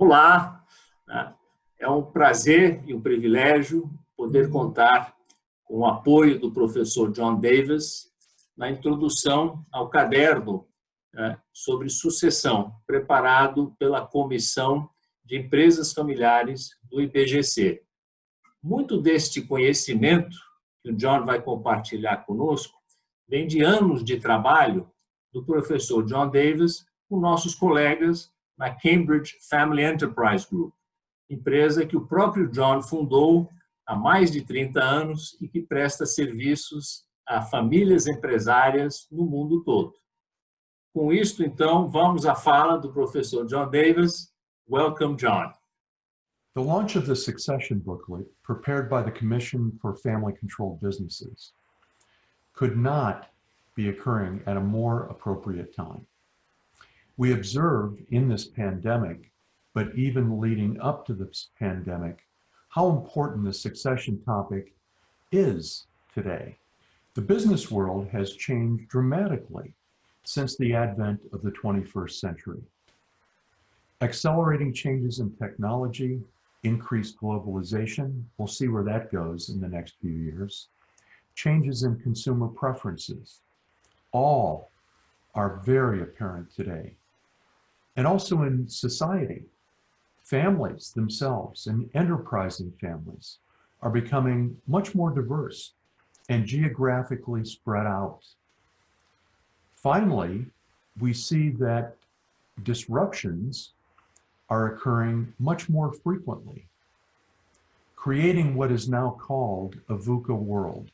Olá, né? É um prazer e um privilégio poder contar com o apoio do professor John Davis na introdução ao caderno sobre sucessão, preparado pela Comissão de Empresas Familiares do IBGC. Muito deste conhecimento que o John vai compartilhar conosco vem de anos de trabalho do professor John Davis com nossos colegas na Cambridge Family Enterprise Group, empresa que o próprio John fundou há mais de 30 anos e que presta serviços a famílias empresárias no mundo todo. Com isto, então, vamos à fala do professor John Davis. Welcome, John. The launch of the succession booklet, prepared by the Commission for Family-Controlled Businesses, could not be occurring at a more appropriate time. We observed in this pandemic, but even leading up to this pandemic, how important the succession topic is today. The business world has changed dramatically since the advent of the 21st century. Accelerating changes in technology, increased globalization, we'll see where that goes in the next few years, changes in consumer preferences, all are very apparent today. And also in society, families themselves and enterprising families are becoming much more diverse and geographically spread out. Finally, we see that disruptions are occurring much more frequently, creating what is now called a VUCA world,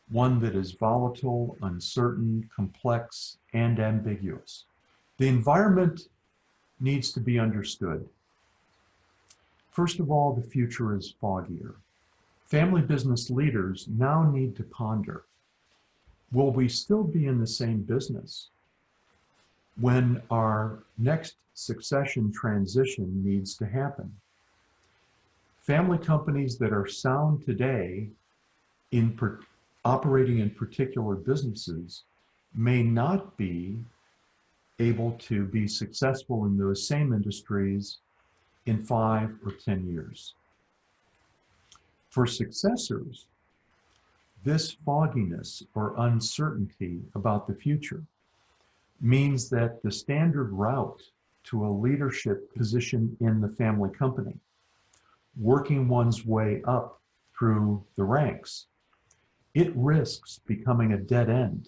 one that is volatile, uncertain, complex, and ambiguous. The environment needs to be understood. First of all, the future is foggier. Family business leaders now need to ponder, will we still be in the same business when our next succession transition needs to happen? Family companies that are sound today operating in particular businesses may not be able to be successful in those same industries in 5 or 10 years. For successors, this fogginess or uncertainty about the future means that the standard route to a leadership position in the family company, working one's way up through the ranks, it risks becoming a dead end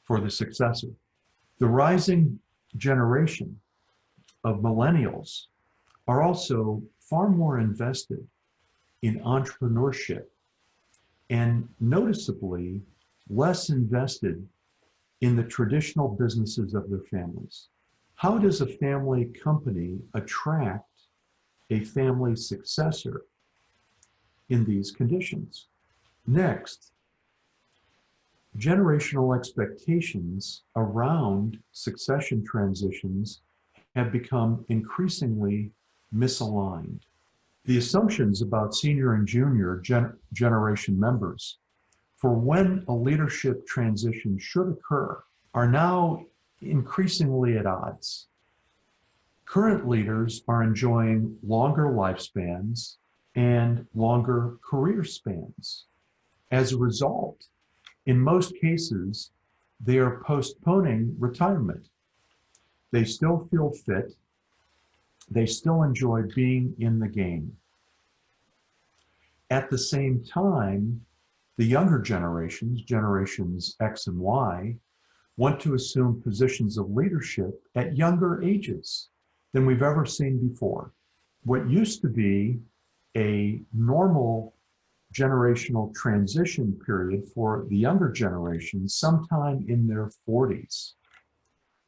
for the successor. The rising generation of millennials are also far more invested in entrepreneurship and noticeably less invested in the traditional businesses of their families. How does a family company attract a family successor in these conditions? Next, generational expectations around succession transitions have become increasingly misaligned. The assumptions about senior and junior generation members for when a leadership transition should occur are now increasingly at odds. Current leaders are enjoying longer lifespans and longer career spans. As a result, in most cases, they are postponing retirement. They still feel fit. They still enjoy being in the game. At the same time, the younger generations, generations X and Y, want to assume positions of leadership at younger ages than we've ever seen before. What used to be a normal generational transition period for the younger generation, sometime in their 40s,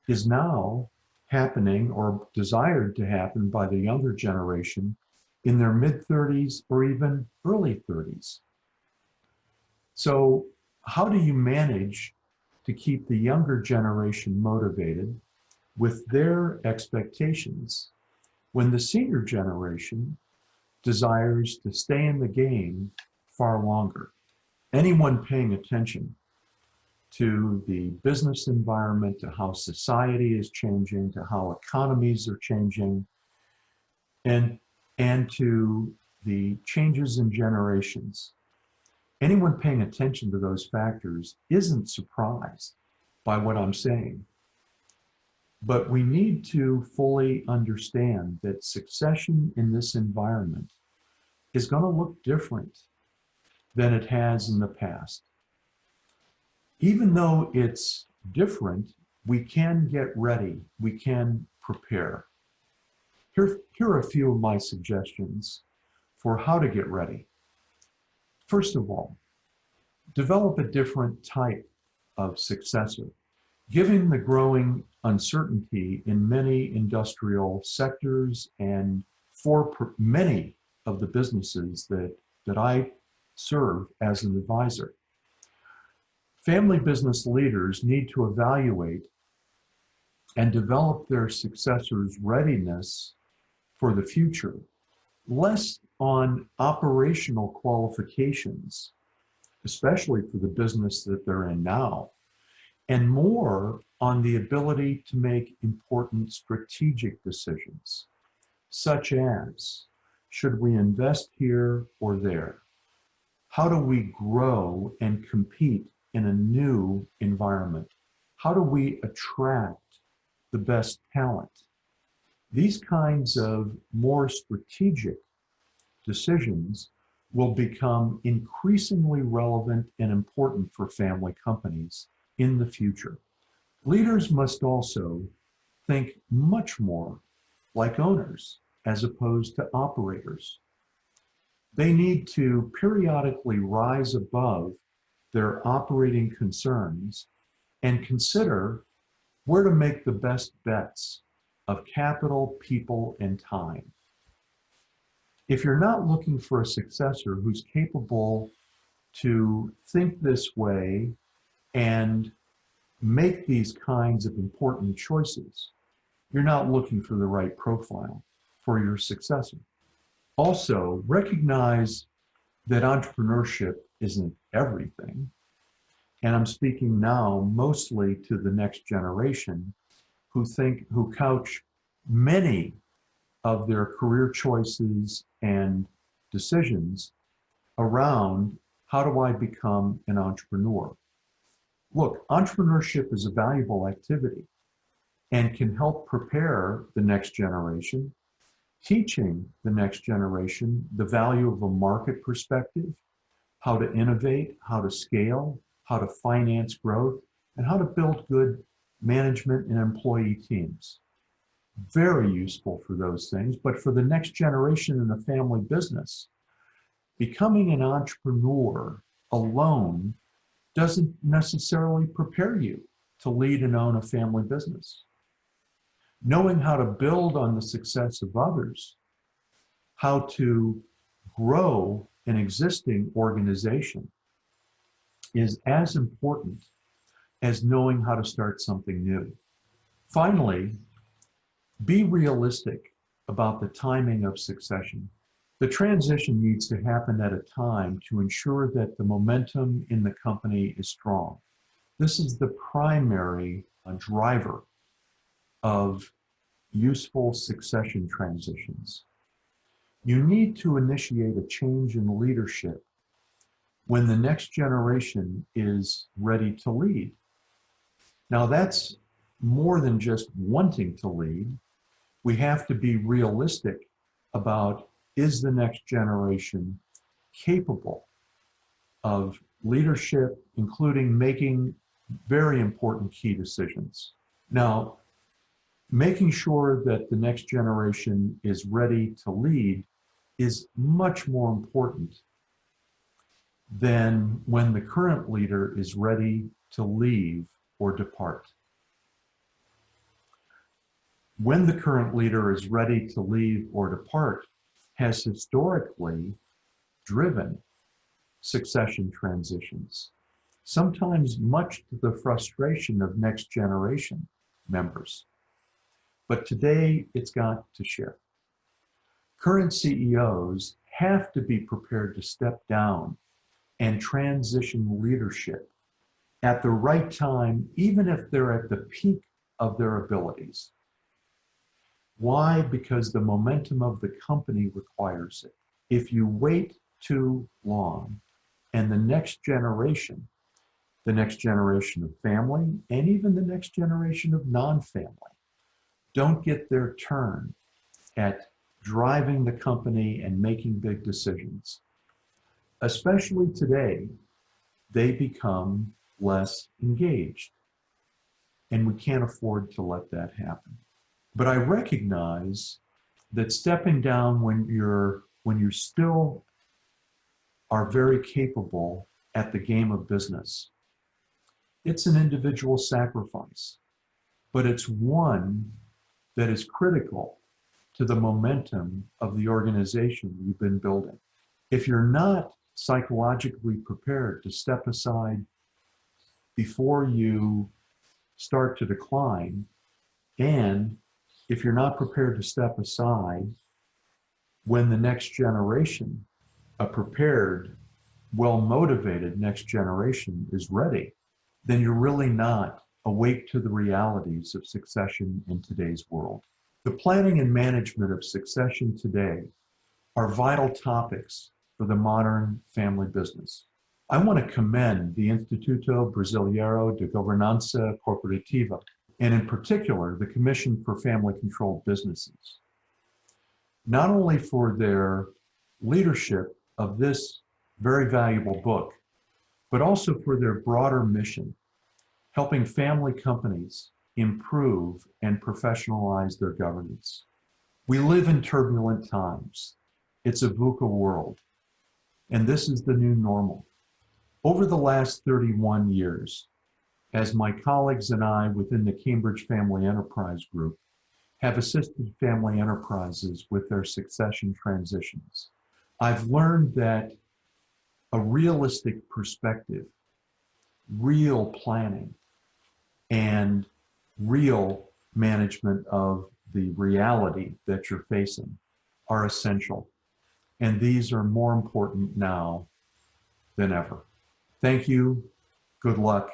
is now happening or desired to happen by the younger generation in their mid-30s or even early 30s. So how do you manage to keep the younger generation motivated with their expectations when the senior generation desires to stay in the game far longer? Anyone paying attention to the business environment, to how society is changing, to how economies are changing, and to the changes in generations. Anyone paying attention to those factors isn't surprised by what I'm saying. But we need to fully understand that succession in this environment is going to look different than it has in the past. Even though it's different, we can get ready, we can prepare. Here are a few of my suggestions for how to get ready. First of all, develop a different type of successor. Given the growing uncertainty in many industrial sectors and for many of the businesses that I serve as an advisor, family business leaders need to evaluate and develop their successors' readiness for the future, less on operational qualifications, especially for the business that they're in now, and more on the ability to make important strategic decisions, such as, should we invest here or there? How do we grow and compete in a new environment? How do we attract the best talent? These kinds of more strategic decisions will become increasingly relevant and important for family companies in the future. Leaders must also think much more like owners as opposed to operators. They need to periodically rise above their operating concerns and consider where to make the best bets of capital, people, and time. If you're not looking for a successor who's capable to think this way and make these kinds of important choices, you're not looking for the right profile for your successor. Also, recognize that entrepreneurship isn't everything. And I'm speaking now mostly to the next generation who couch many of their career choices and decisions around, how do I become an entrepreneur? Look, entrepreneurship is a valuable activity and can help prepare the next generation, teaching the next generation the value of a market perspective, how to innovate, how to scale, how to finance growth, and how to build good management and employee teams. Very useful for those things, but for the next generation in the family business, becoming an entrepreneur alone doesn't necessarily prepare you to lead and own a family business. Knowing how to build on the success of others, how to grow an existing organization is as important as knowing how to start something new. Finally, be realistic about the timing of succession. The transition needs to happen at a time to ensure that the momentum in the company is strong. This is the primary driver of useful succession transitions. You need to initiate a change in leadership when the next generation is ready to lead. Now, that's more than just wanting to lead. We have to be realistic about, is the next generation capable of leadership, including making very important key decisions? Now, making sure that the next generation is ready to lead is much more important than when the current leader is ready to leave or depart. When the current leader is ready to leave or depart has historically driven succession transitions, sometimes much to the frustration of next generation members. But today it's got to shift. Current CEOs have to be prepared to step down and transition leadership at the right time, even if they're at the peak of their abilities. Why? Because the momentum of the company requires it. If you wait too long and the next generation of family, and even the next generation of non-family, don't get their turn at driving the company and making big decisions, especially today, they become less engaged. And we can't afford to let that happen. But I recognize that stepping down when you still are very capable at the game of business, it's an individual sacrifice, but it's one that is critical to the momentum of the organization you've been building. If you're not psychologically prepared to step aside before you start to decline, and if you're not prepared to step aside when the next generation, a prepared, well-motivated next generation is ready, then you're really not awake to the realities of succession in today's world. The planning and management of succession today are vital topics for the modern family business. I want to commend the Instituto Brasileiro de Governança Corporativa, and in particular, the Commission for Family-Controlled Businesses, not only for their leadership of this very valuable book, but also for their broader mission, helping family companies improve and professionalize their governance. We live in turbulent times. It's a VUCA world, and this is the new normal. Over the last 31 years, as my colleagues and I within the Cambridge Family Enterprise Group have assisted family enterprises with their succession transitions, I've learned that a realistic perspective, real planning, and real management of the reality that you're facing are essential. And these are more important now than ever. Thank you. Good luck.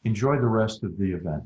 Enjoy the rest of the event.